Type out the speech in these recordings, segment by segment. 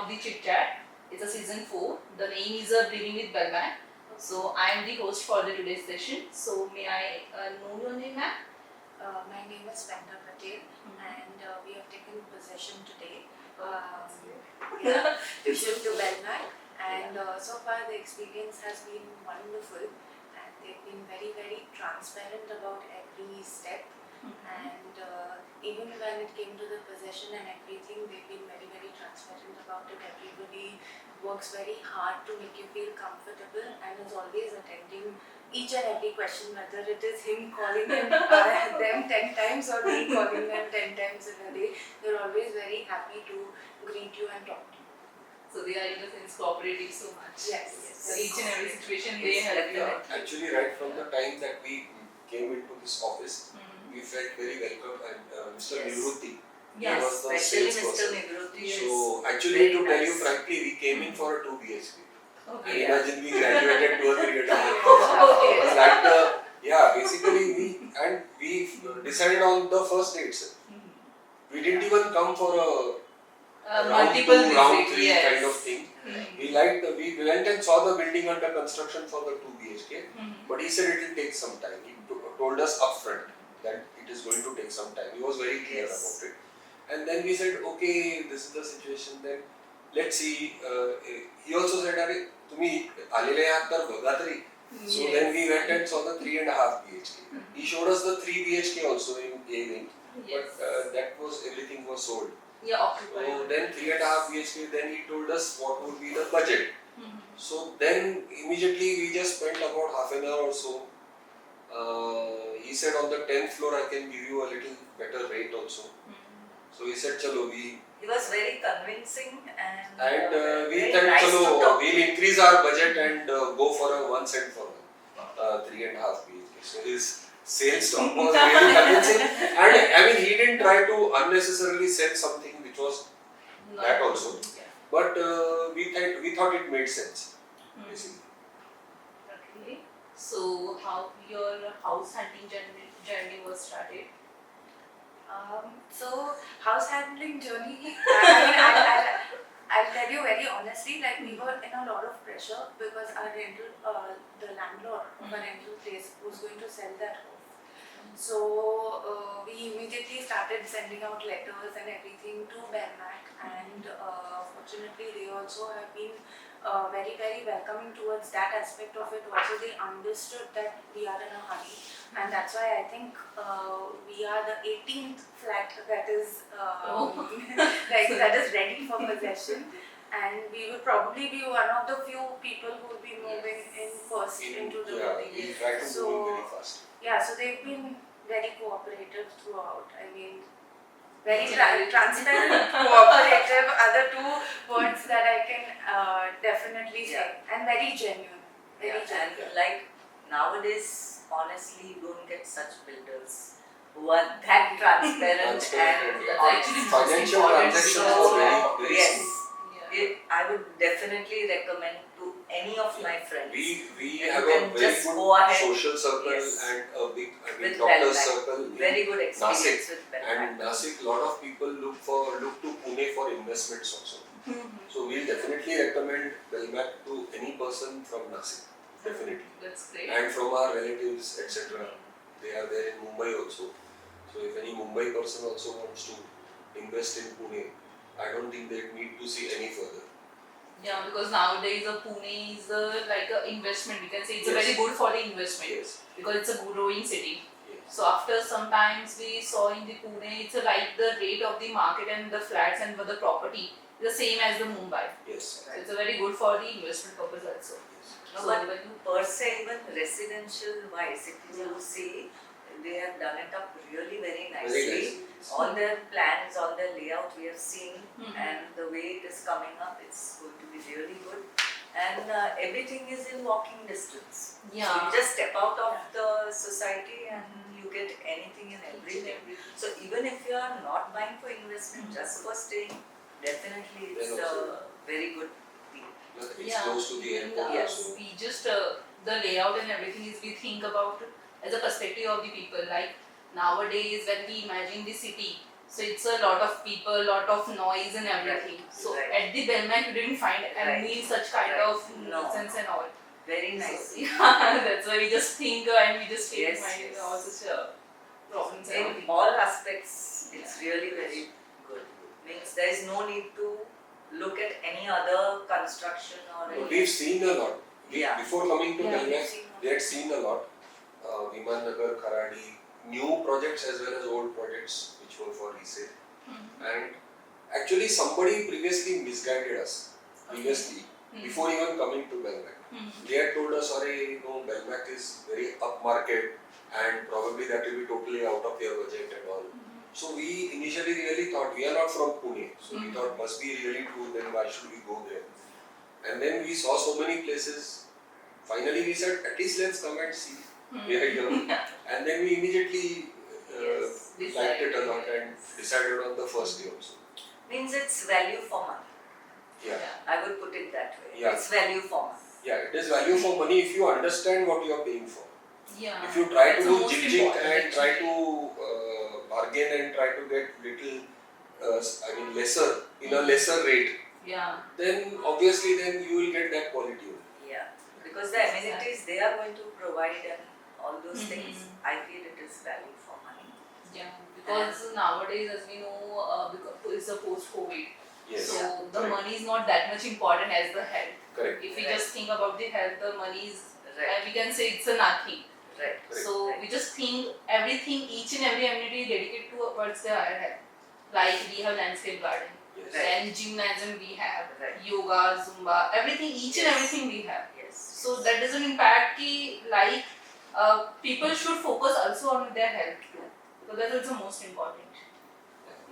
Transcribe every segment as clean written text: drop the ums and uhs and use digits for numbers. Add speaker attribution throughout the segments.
Speaker 1: of the Chit Chat. It's a season 4. The name is Living with Belmac. So I am the host for the today's session. So may I know your name, ma'am?
Speaker 2: My name is Patel and we have taken possession today. Tuition to Belmac, and so far the experience has been wonderful, and they've been very, very transparent about every step. And even when it came to the possession and everything, they've been very, very transparent about it. Everybody works very hard to make you feel comfortable and is always attending each and every question, whether it is him calling them 10 times or me calling them 10 times in a day. They're always very happy to greet you and talk to you.
Speaker 1: So they are in a sense cooperative so much.
Speaker 2: Yes.
Speaker 1: So each and every situation they help you.
Speaker 3: Actually, right from the time that we came into this office, we felt very welcome, and Mr. Nivrutti was the
Speaker 4: especially
Speaker 3: sales
Speaker 4: Mr.
Speaker 3: person.
Speaker 4: Nivrutti.
Speaker 3: So actually, to tell you frankly, we came in for a 2 BHK.
Speaker 1: Okay.
Speaker 3: And imagine we graduated 2 or 3 years ago. Basically we decided on the first day itself. We didn't even come for a round 2, round 3 kind of thing. We went and saw the building under construction for the 2 BHK, but he said it will take some time. He told us upfront that it is going to take some time. He was very clear about it. And then we said, okay, this is the situation, then let's see. He also said, Tumi alele yahat tar bhaga tari. So then we went and saw the 3.5 BHK. He showed us the 3 BHK also in A-wing, but everything was sold.
Speaker 1: Occupied.
Speaker 3: So then 3.5 BHK, then he told us what would be the budget. So then immediately we just spent about half an hour or so. He said on the 10th floor I can give you a little better rate also. So he said, chalo,
Speaker 4: He was very convincing and
Speaker 3: we
Speaker 4: very
Speaker 3: said,
Speaker 4: nice to
Speaker 3: chalo,
Speaker 4: talk.
Speaker 3: we'll increase our budget and go for a 1 cent for 3.5 BHK. So his sales talk was really convincing, and I mean he didn't try to unnecessarily sell something which was that also, but we thought it made sense. Basically.
Speaker 1: Okay. So how your house hunting journey was started?
Speaker 2: So house handling journey, I'll tell you very honestly, like we were in a lot of pressure because our rental, the landlord of our rental place was going to sell that off. So we immediately started sending out letters and everything to Belmac, and fortunately they also have been very, very welcoming towards that aspect of it. Also they understood that we are in a hurry, and that's why I think we are the 18th flat that is that is ready for possession, and we will probably be one of the few people who will be moving in first into the building.
Speaker 3: We try to move very fast.
Speaker 2: Yeah, so they've been very cooperative throughout. I mean, very transparent, cooperative are the 2 words that I can definitely say, and very genuine. Very genuine.
Speaker 4: And like nowadays, honestly, you don't get such builders who are that transparent and
Speaker 1: actually
Speaker 3: financial transactions are very
Speaker 4: yes.
Speaker 3: smooth.
Speaker 4: I would definitely recommend to any of my friends.
Speaker 3: We
Speaker 4: You
Speaker 3: have
Speaker 4: can
Speaker 3: a very
Speaker 4: just
Speaker 3: good
Speaker 4: go ahead.
Speaker 3: social circle and a big
Speaker 4: With
Speaker 3: doctor
Speaker 4: Belmac.
Speaker 3: circle.
Speaker 4: Very good experience
Speaker 3: Nasik.
Speaker 4: with Belmac.
Speaker 3: And Nasik, a lot of people look to Pune for investments also. So we'll definitely recommend Belmac to any person from Nasik. Definitely.
Speaker 1: That's great.
Speaker 3: And from our relatives, etc. They are there in Mumbai also. So if any Mumbai person also wants to invest in Pune, I don't think they need to see any further.
Speaker 1: Yeah, because nowadays Pune is like an investment. We can say it's very good for the investment because it's a growing city. So after some times we saw in the Pune, it's like the rate of the market and the flats and the property is the same as the Mumbai.
Speaker 3: Yes.
Speaker 1: So it's a very good for the investment purpose also.
Speaker 4: No,
Speaker 1: So
Speaker 4: but per se, even residential wise, if you see, they have done it up really very nicely.
Speaker 3: Very nice.
Speaker 4: All their plans, all their layout we have seen, and the way it is coming up, it's going to be really good. And everything is in walking distance. So you just step out of the society and you get anything and everything. So even if you are not buying for investment, just for staying, definitely it's a very good deal.
Speaker 3: It's close to the airport also.
Speaker 1: We just the layout and everything is we think about as a perspective of the people. Like nowadays when we imagine the city, So it's a lot of people, lot of noise and everything.
Speaker 4: Right,
Speaker 1: So
Speaker 4: right.
Speaker 1: at the Belmac you didn't find any
Speaker 4: Right,
Speaker 1: such kind
Speaker 4: right.
Speaker 1: of
Speaker 4: No,
Speaker 1: nuisance and all.
Speaker 4: Very
Speaker 1: So,
Speaker 4: nice.
Speaker 1: yeah, that's why we just think and we just take
Speaker 4: Yes,
Speaker 1: mind
Speaker 4: yes.
Speaker 1: all such problems and
Speaker 4: In
Speaker 1: everything.
Speaker 4: all aspects, it's really very good. Means there is no need to look at any other construction or
Speaker 3: No,
Speaker 4: any.
Speaker 3: we've seen a lot.
Speaker 4: Yeah.
Speaker 3: Before coming to
Speaker 1: Yeah,
Speaker 3: Belmac,
Speaker 2: we've seen a lot.
Speaker 3: we had seen a lot. Viman Nagar, Kharadi, new projects as well as old projects which were for resale. And actually somebody previously misguided us. Previously, before even coming to Belmac. They had told us, sorry, no, Belmac is very upmarket and probably that will be totally out of their budget and all. So we initially really thought, we are not from Pune, so we thought must be really true, then why should we go there? And then we saw so many places, finally we said, at least let's come and see. We are here. And then we immediately
Speaker 4: Yes,
Speaker 3: liked it a lot and decided on the first day also.
Speaker 4: Means it's value for money.
Speaker 3: Yeah.
Speaker 4: I would put it that way.
Speaker 3: Yeah.
Speaker 4: It's value for money.
Speaker 3: Yeah, it is value for money if you understand what you are paying for.
Speaker 1: Yeah.
Speaker 3: If you try to
Speaker 1: That's the
Speaker 3: do
Speaker 1: most
Speaker 3: jig
Speaker 1: important
Speaker 3: and try
Speaker 1: actually.
Speaker 3: to bargain and try to get little, lesser, in a lesser rate,
Speaker 1: Yeah.
Speaker 3: then obviously then you will get that quality only.
Speaker 4: Yeah. Because the amenities they are going to provide and all those things, I feel it is value for money.
Speaker 1: Yeah. Because nowadays, as we know, because it's a post-COVID.
Speaker 3: Yes.
Speaker 1: So the
Speaker 3: Correct.
Speaker 1: money is not that much important as the health.
Speaker 3: Correct.
Speaker 1: If we
Speaker 4: Right.
Speaker 1: just think about the health, the money is,
Speaker 4: Right.
Speaker 1: we can say it's a nothing.
Speaker 4: Right.
Speaker 3: Correct.
Speaker 1: So we just think everything, each and every amenity is dedicated towards the higher health. Like we have landscape garden,
Speaker 3: Yes.
Speaker 1: then gymnasium we have,
Speaker 4: Right.
Speaker 1: yoga, zumba, everything, each and
Speaker 4: Yes.
Speaker 1: everything we have.
Speaker 4: Yes.
Speaker 1: So that doesn't impact ki like people should focus also on their health too. So that is the most important.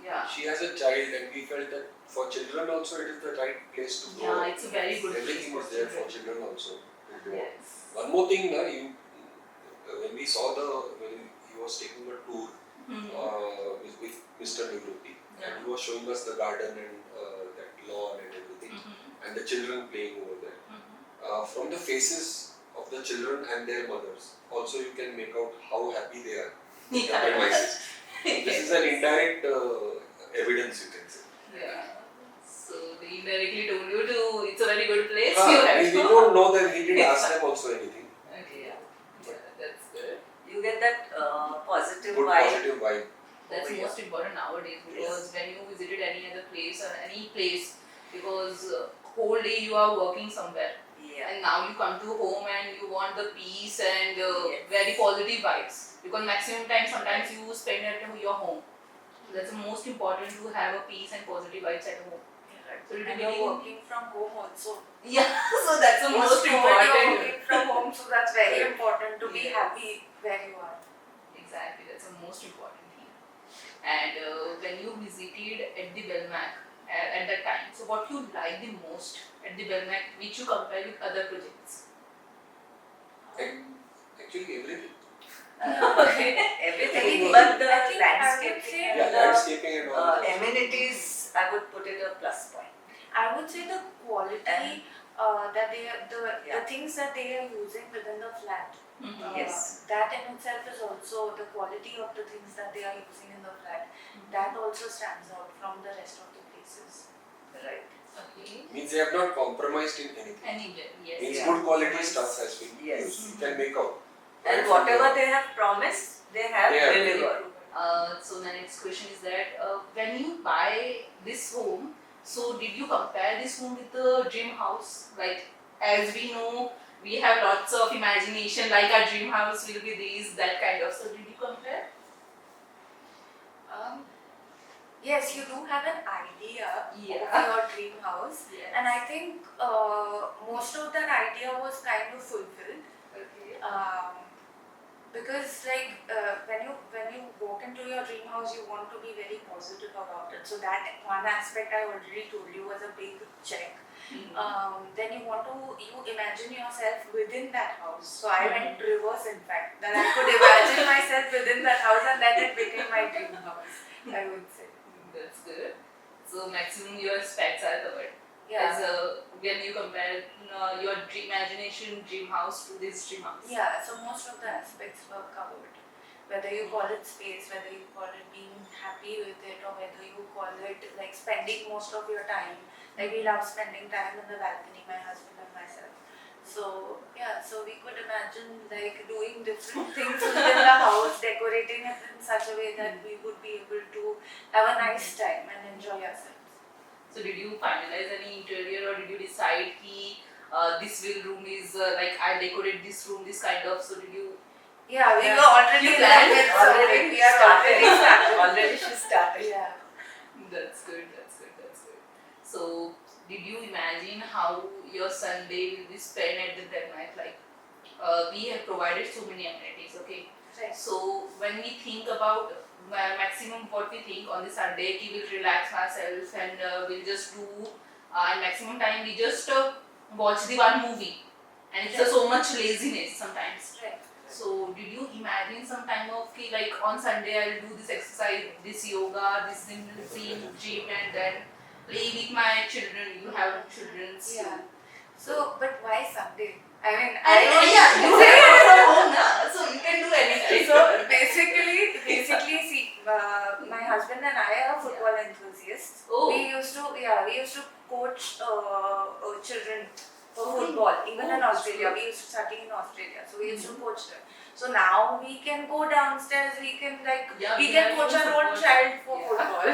Speaker 1: Yeah.
Speaker 3: She has a child and we felt that for children also it is the right place to go.
Speaker 1: Yeah, it's a very good
Speaker 3: Everything
Speaker 1: place
Speaker 3: is
Speaker 1: for
Speaker 3: there for
Speaker 1: children.
Speaker 3: children also. to do.
Speaker 1: Yes.
Speaker 3: One more thing, when we saw when he was taking a tour with Mr. Nivruti, and he was showing us the garden and that lawn and everything, and the children playing over there. From the faces of the children and their mothers, also you can make out how happy they are with the premises. This is an indirect evidence, you can say.
Speaker 1: Yeah. So they indirectly told you to, it's a very good place.
Speaker 3: Ah,
Speaker 1: you have
Speaker 3: we
Speaker 1: to.
Speaker 3: don't know that he didn't ask them also anything.
Speaker 1: Okay. Yeah, that's good.
Speaker 4: You get that positive
Speaker 3: Good
Speaker 4: vibe.
Speaker 3: positive vibe.
Speaker 1: That's
Speaker 4: Oh,
Speaker 1: most important nowadays because when you visited any other place or any place, because whole day you are working somewhere
Speaker 4: Yeah.
Speaker 1: and now you come to home and you want the peace and
Speaker 4: Yes.
Speaker 1: very positive vibes because maximum time sometimes you spend at your home. So that's the most important to have a peace and positive vibes at home.
Speaker 4: Right.
Speaker 1: So
Speaker 2: And you're working from home also.
Speaker 1: Yeah, so that's the most
Speaker 2: You're
Speaker 1: important.
Speaker 2: working from home, so that's very
Speaker 3: Right.
Speaker 2: important to be
Speaker 1: Yes.
Speaker 2: happy where you are.
Speaker 1: Exactly, that's the most important thing. And when you visited at the Belmac at that time, so what you like the most at the Belmac, which you compare with other projects?
Speaker 3: Actually, everything.
Speaker 4: Everything but the
Speaker 2: I think I would
Speaker 4: landscaping
Speaker 2: say-
Speaker 4: and
Speaker 3: Yeah,
Speaker 4: the
Speaker 3: landscaping and all.
Speaker 4: amenities, I would put it a plus point.
Speaker 2: I would say the quality that the
Speaker 4: Yeah.
Speaker 2: things that they are using within the flat.
Speaker 4: Yes.
Speaker 2: That in itself is also the quality of the things that they are using in the flat. That also stands out from the rest of the places.
Speaker 4: Right.
Speaker 1: Okay.
Speaker 3: Means they have not compromised in anything.
Speaker 1: Anyway, yes.
Speaker 3: Means
Speaker 4: Yeah.
Speaker 3: good quality stuff has been
Speaker 4: Yes.
Speaker 3: used. You can make out.
Speaker 4: And
Speaker 3: Right
Speaker 4: whatever
Speaker 3: from the-
Speaker 4: they have promised, they have
Speaker 3: They have
Speaker 4: delivered.
Speaker 1: So the next question is that when you buy this home, so did you compare this home with the dream house? Like as we know, we have lots of imagination. Like our dream house will be this, that kind of. So did you compare?
Speaker 2: Yes, you do have an idea
Speaker 1: Yeah.
Speaker 2: of your dream house,
Speaker 1: Yes.
Speaker 2: and I think most of that idea was kind of fulfilled.
Speaker 1: Okay.
Speaker 2: Because when you walk into your dream house, you want to be very positive about it. So that one aspect I already told you was a big check. Then you imagine yourself within that house. So I went reverse, in fact, that I could imagine myself within that house, and then it became my dream house, I would say.
Speaker 1: That's good. So maximum your specs are covered.
Speaker 2: Yeah.
Speaker 1: As when you compare your dream imagination dream house to this dream house.
Speaker 2: Yeah, so most of the aspects were covered. Whether you call it space, whether you call it being happy with it, or whether you call it like spending most of your time. Like we love spending time in the balcony, my husband and myself. So yeah, so we could imagine like doing different things within the house, decorating it in such a way that we would be able to have a nice time and enjoy ourselves.
Speaker 1: So did you finalize any interior, or did you decide this room is like I decorate this room this kind of? So did you?
Speaker 2: Yeah, we
Speaker 1: Yeah.
Speaker 2: were already
Speaker 1: You
Speaker 2: there
Speaker 1: planned?
Speaker 2: with something. We are already started.
Speaker 4: Already she started.
Speaker 2: Yeah.
Speaker 1: That's good. So did you imagine how your Sunday will be spent at the Belmac? Like we have provided so many amenities. Okay.
Speaker 2: Right.
Speaker 1: So when we think about maximum what we think on the Sunday, we will relax ourselves and we'll just do in maximum time we just watch the one movie, and it's so much laziness sometimes.
Speaker 2: Right.
Speaker 1: So did you imagine some time of like on Sunday I'll do this exercise, this yoga, this same gym, and then play with my children? You have children.
Speaker 2: Yeah. So, but why Sunday? I mean,
Speaker 1: You have from home, na? So you can do anything.
Speaker 2: So basically, see, my husband and I are football enthusiasts.
Speaker 1: Oh.
Speaker 2: We used to coach children for football, even in Australia. We used to study in Australia, so we used to coach them. So now we can go downstairs. We can we can coach our own child for football.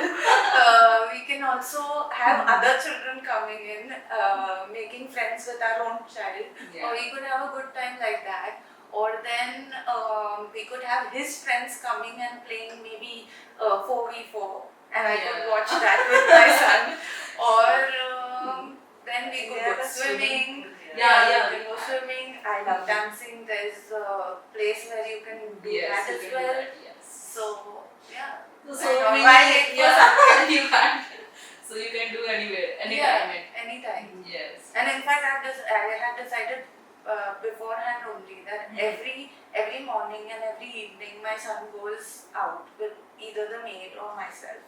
Speaker 2: We can also have other children coming in, making friends with our own child.
Speaker 1: Yeah.
Speaker 2: Or we could have a good time like that. Or then we could have his friends coming and playing maybe 4v4, and I could watch that with my son. Or then we could go swimming.
Speaker 1: Yeah.
Speaker 2: We can go swimming. I love dancing. There's a place where you can do that
Speaker 1: you
Speaker 2: as
Speaker 1: can do
Speaker 2: well.
Speaker 1: that, yes.
Speaker 2: So yeah.
Speaker 1: So
Speaker 2: many,
Speaker 1: you can. So you can do anywhere, anytime.
Speaker 2: Anytime.
Speaker 1: Yes.
Speaker 2: And in fact, I had decided beforehand only that every morning and every evening my son goes out with either the maid or myself.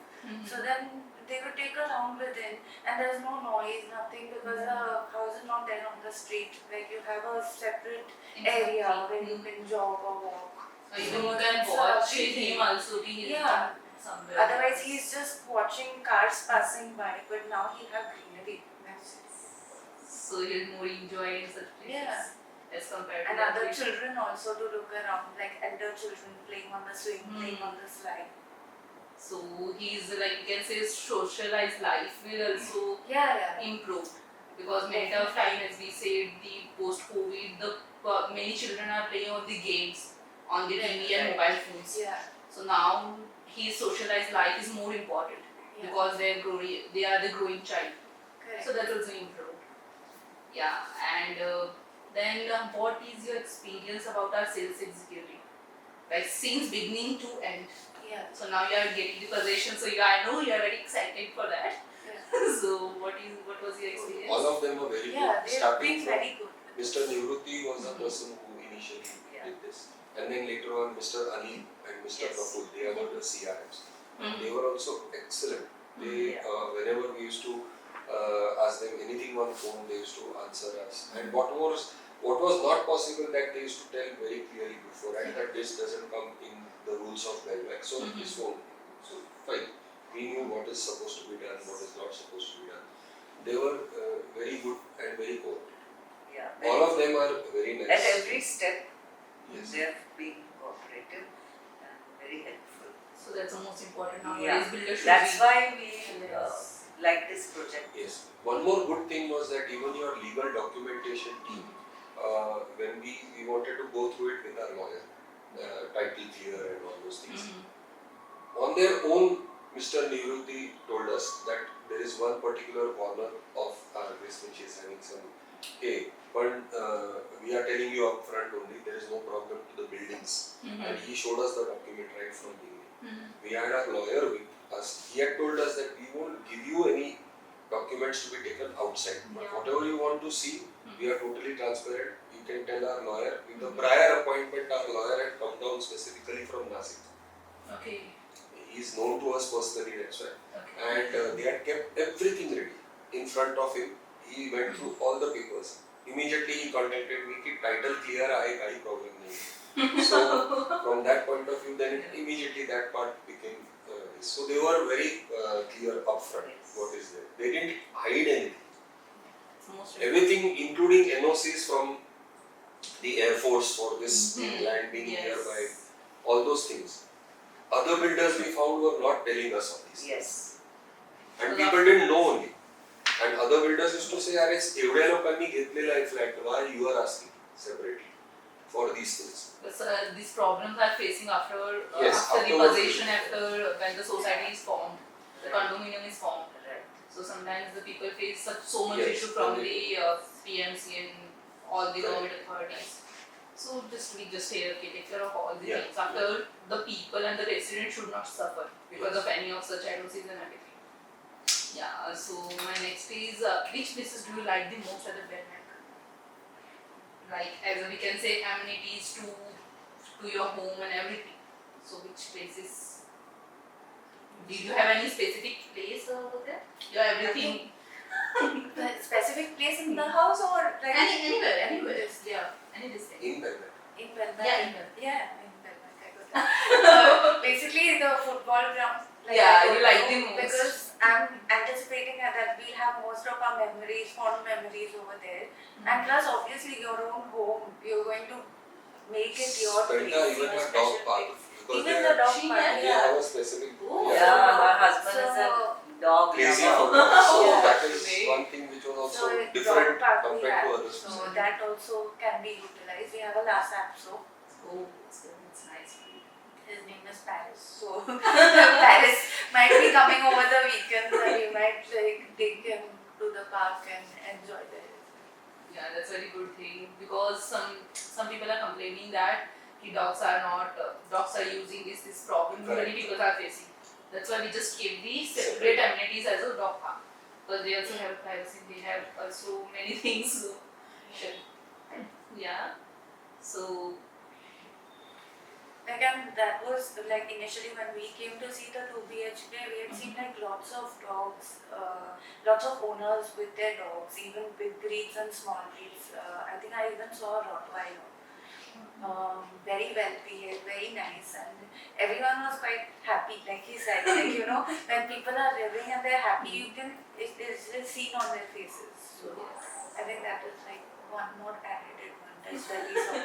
Speaker 2: So then they would take a round with him, and there's no noise, nothing, because the house is not there on the street. Like you have a separate area where you can jog or walk.
Speaker 1: Or even you can
Speaker 2: It's
Speaker 1: watch
Speaker 2: lovely.
Speaker 1: him also. He is
Speaker 2: Yeah.
Speaker 1: somewhere.
Speaker 2: Otherwise, he's just watching cars passing by, but now he have greenery. That's it.
Speaker 1: So he'll more enjoy in such places.
Speaker 2: Yeah.
Speaker 1: As compared to
Speaker 2: And
Speaker 1: the
Speaker 2: other
Speaker 1: place.
Speaker 2: children also to look around, like elder children playing on the swing, playing on the slide.
Speaker 1: So he's like, you can say socialized life will also
Speaker 2: Yeah.
Speaker 1: improve, because many of time, as we said, the post-COVID, the many children are playing on the games on the TV and mobile phones.
Speaker 2: Yeah.
Speaker 1: So now his socialized life is more important because they are the growing child.
Speaker 2: Correct.
Speaker 1: So that also improved. Yeah, and then what is your experience about our sales executive? Like since beginning to end.
Speaker 2: Yeah.
Speaker 1: So now you are getting the position. So I know you are very excited for that.
Speaker 2: Yeah.
Speaker 1: So what was your experience?
Speaker 3: All of them were very
Speaker 2: Yeah,
Speaker 3: good.
Speaker 2: they've
Speaker 3: Starting
Speaker 2: been
Speaker 3: from
Speaker 2: very good.
Speaker 3: Mr. Nivruti was the person who initially did this, and then later on Mr. Ali and Mr. Praful, they are the CRMs. They were also excellent. They whenever we used to ask them anything on phone, they used to answer us. And what was not possible, that they used to tell very clearly before, and that this doesn't come in the rules of Belmac. So this won't. So fine. We knew what is supposed to be done, what is not supposed to be done. They were very good and very cooperative.
Speaker 4: Yeah.
Speaker 3: All of them are very nice.
Speaker 4: At every step,
Speaker 3: Yes.
Speaker 4: they have been cooperative and very helpful.
Speaker 1: So that's the most important
Speaker 4: Yeah.
Speaker 1: nowadays. Builder should
Speaker 4: That's
Speaker 1: be.
Speaker 4: why we
Speaker 1: Yes.
Speaker 4: like this project.
Speaker 3: Yes. One more good thing was that even your legal documentation team, when we wanted to go through it with our lawyer, title clear and all those things. On their own, Mr. Nivruti told us that there is one particular corner of our list which is having some, hey, but we are telling you up front only, there is no problem to the buildings. And he showed us the document right from beginning. We had our lawyer with us. He had told us that we won't give you any documents to be taken outside. But whatever you want to see, we are totally transparent. You can tell our lawyer. With the prior appointment, our lawyer had come down specifically from Nasik.
Speaker 1: Okay.
Speaker 3: He is known to us personally, that's why.
Speaker 1: Okay.
Speaker 3: And they had kept everything ready in front of him. He went through all the papers. Immediately he contacted me, कि title clear है, कोई problem नहीं. So from on that point of view, then immediately that part became. So they were very clear upfront. What is there? They didn't hide anything. Everything, including NOCs from the Air Force for this land being nearby, all those things. Other builders we found were not telling us of these.
Speaker 4: Yes.
Speaker 3: And people didn't know only. And other builders used to say, "Aare, एवढ्या लोकांनी घेतलेला आहे flat, why you are asking separately for these things?"
Speaker 1: But these problems are facing after
Speaker 3: Yes,
Speaker 1: after the
Speaker 3: afterwards.
Speaker 1: possession, after when the society is formed, the condominium is formed.
Speaker 4: Right.
Speaker 1: So sometimes the people face so much
Speaker 3: Yes,
Speaker 1: issue from the
Speaker 3: correct.
Speaker 1: PMC and all the
Speaker 3: Correct.
Speaker 1: government authorities. So we just take care of all the
Speaker 3: Yeah.
Speaker 1: things. After the people and the residents should not suffer because of any of such NOCs and everything. Yeah. So my next is which places do you like the most at the Belmac? Like as we can say amenities to your home and everything. So which places? Did you have any specific place over there? You have everything.
Speaker 2: The specific place in the house or like
Speaker 1: Anywhere. Yeah, any district.
Speaker 3: In Belmac.
Speaker 2: in Belmac?
Speaker 1: Yeah, in Belmac.
Speaker 2: Yeah, in Belmac. I got that. Basically, the football ground.
Speaker 1: Yeah,
Speaker 2: I
Speaker 1: you
Speaker 2: go
Speaker 1: like
Speaker 2: to
Speaker 1: the most.
Speaker 2: because I'm anticipating that we'll have most of our memories, fond memories over there. And plus, obviously, your own home. You're going to make it your
Speaker 3: Spenta,
Speaker 2: place,
Speaker 3: even
Speaker 2: your
Speaker 3: a
Speaker 2: special
Speaker 3: dog park.
Speaker 2: place.
Speaker 3: Because
Speaker 2: Even
Speaker 3: they
Speaker 2: the dog
Speaker 1: She
Speaker 2: park.
Speaker 1: had-
Speaker 3: they have a specific.
Speaker 1: Oh,
Speaker 4: Yeah, her husband is a
Speaker 2: So,
Speaker 4: dog
Speaker 3: Crazy
Speaker 4: lover.
Speaker 3: for dogs. So
Speaker 2: Yeah.
Speaker 3: that is
Speaker 1: Great.
Speaker 3: one thing which was also
Speaker 2: so
Speaker 3: different
Speaker 2: dog park we
Speaker 3: compared
Speaker 2: have.
Speaker 3: to others.
Speaker 2: So that also can be utilized. We have a last app, so
Speaker 1: Oh, it's nice.
Speaker 2: his name is Paris. So Paris might be coming over the weekend, and we might take him to the park and enjoy there.
Speaker 1: Yeah, that's a very good thing because some people are complaining that the dogs are using this problem
Speaker 3: Correct.
Speaker 1: many people are facing. That's why we just keep these separate amenities as a dog park because they also have privacy. They have also many things. So, sure. Yeah. So
Speaker 2: Again, that was like initially when we came to see the 2 BHK, we had seen like lots of dogs, lots of owners with their dogs, even big breeds and small breeds. I think I even saw a Rottweiler. Very well behaved, very nice, and everyone was quite happy. Like he said, when people are living and they're happy, it is just seen on their faces. So I think that is like one more added advantage that we saw.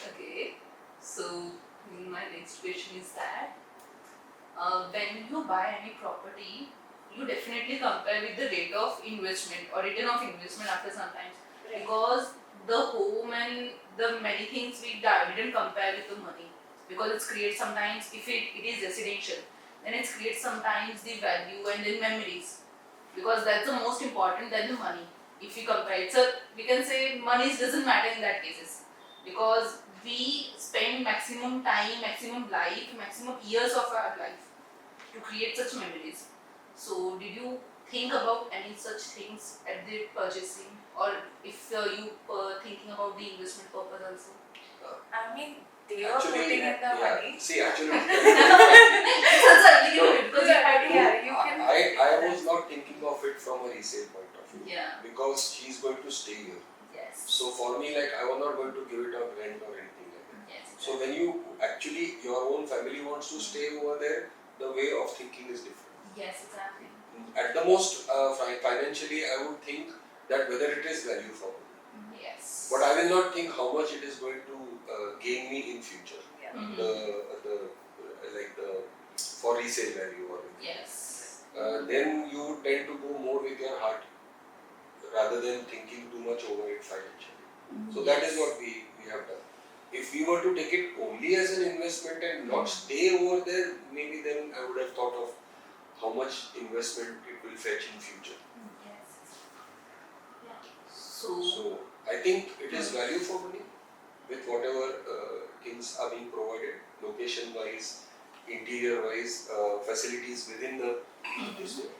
Speaker 1: okay. So my next question is that when you buy any property, you definitely compare with the rate of investment or return of investment after some time because the home and the many things we didn't compare with the money because it's creates sometimes if it is residential then it creates sometimes the value and the memories because that's the most important than the money if we compare it. So we can say money doesn't matter in that cases because we spend maximum time, maximum life, maximum years of our life to create such memories. So did you think about any such things at the purchasing or if you thinking about the investment purpose also?
Speaker 2: I mean, they were putting in the money.
Speaker 3: See, actually,
Speaker 1: That's really because you had to.
Speaker 2: Yeah, you can.
Speaker 3: I was not thinking of it from a resale point of view.
Speaker 1: Yeah.
Speaker 3: Because she's going to stay here.
Speaker 1: Yes.
Speaker 3: So for me, like I was not going to give it up rent or anything like that.
Speaker 1: Yes.
Speaker 3: So when you actually your own family wants to stay over there, the way of thinking is different.
Speaker 1: Yes, exactly.
Speaker 3: At the most, financially, I would think that whether it is value for me.
Speaker 1: Yes.
Speaker 3: But I will not think how much it is going to gain me in future.
Speaker 4: Yeah.
Speaker 1: Mhm.
Speaker 3: The for resale value or anything.
Speaker 1: Yes.
Speaker 3: Then you tend to go more with your heart rather than thinking too much over it financially. So that is what we have done. If we were to take it only as an investment and not stay over there, maybe then I would have thought of how much investment it will fetch in future.
Speaker 1: Yes. Yeah. So.
Speaker 3: So I think it is value for money with whatever things are being provided, location wise, interior wise, facilities within the district.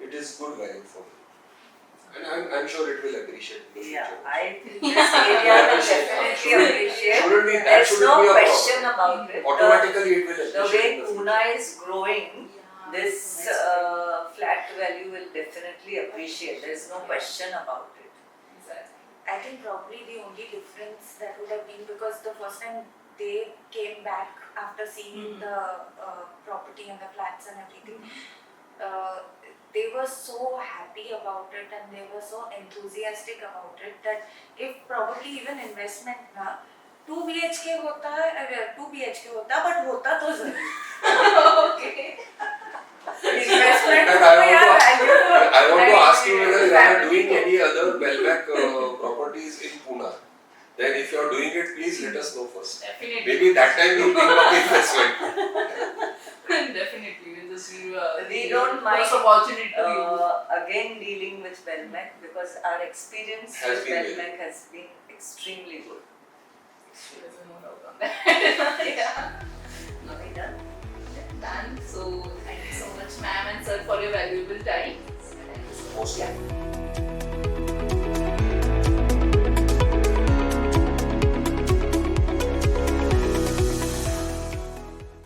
Speaker 3: It is good value for money. And I'm sure it will appreciate in the
Speaker 4: Yeah,
Speaker 3: future.
Speaker 4: I think this area will definitely appreciate.
Speaker 3: Shouldn't be, that
Speaker 4: There's
Speaker 3: shouldn't
Speaker 4: no
Speaker 3: be a
Speaker 4: question
Speaker 3: problem.
Speaker 4: about it.
Speaker 3: Automatically it will
Speaker 4: The
Speaker 3: appreciate
Speaker 4: way
Speaker 3: in the
Speaker 4: Pune
Speaker 3: future.
Speaker 4: is growing,
Speaker 1: Yeah.
Speaker 4: this flat value will definitely appreciate. There's no question about it.
Speaker 1: Exactly.
Speaker 2: I think probably the only difference that would have been because the first time they came back after seeing the property and the flats and everything. They were so happy about it and they were so enthusiastic about it that if probably even investment na 2 BHK होता है 2 BHK होता but होता तो जरूर.
Speaker 1: Okay.
Speaker 2: Investment
Speaker 3: And I want to ask you whether you are doing any other Belmac properties in Pune. Then if you are doing it, please let us know first.
Speaker 1: Definitely.
Speaker 3: Maybe that time we'll think of investment.
Speaker 1: Definitely, we'll just give
Speaker 4: We don't mind
Speaker 1: first opportunity to you.
Speaker 4: again dealing with Belmac because our experience
Speaker 3: Has
Speaker 4: with
Speaker 3: been
Speaker 4: Belmac has been extremely good.
Speaker 1: There's no doubt on that. Yeah.
Speaker 4: Are we done?
Speaker 1: Done. So thank you so much, ma'am and sir, for your valuable time. Thank you so much.
Speaker 3: Most
Speaker 4: Yeah.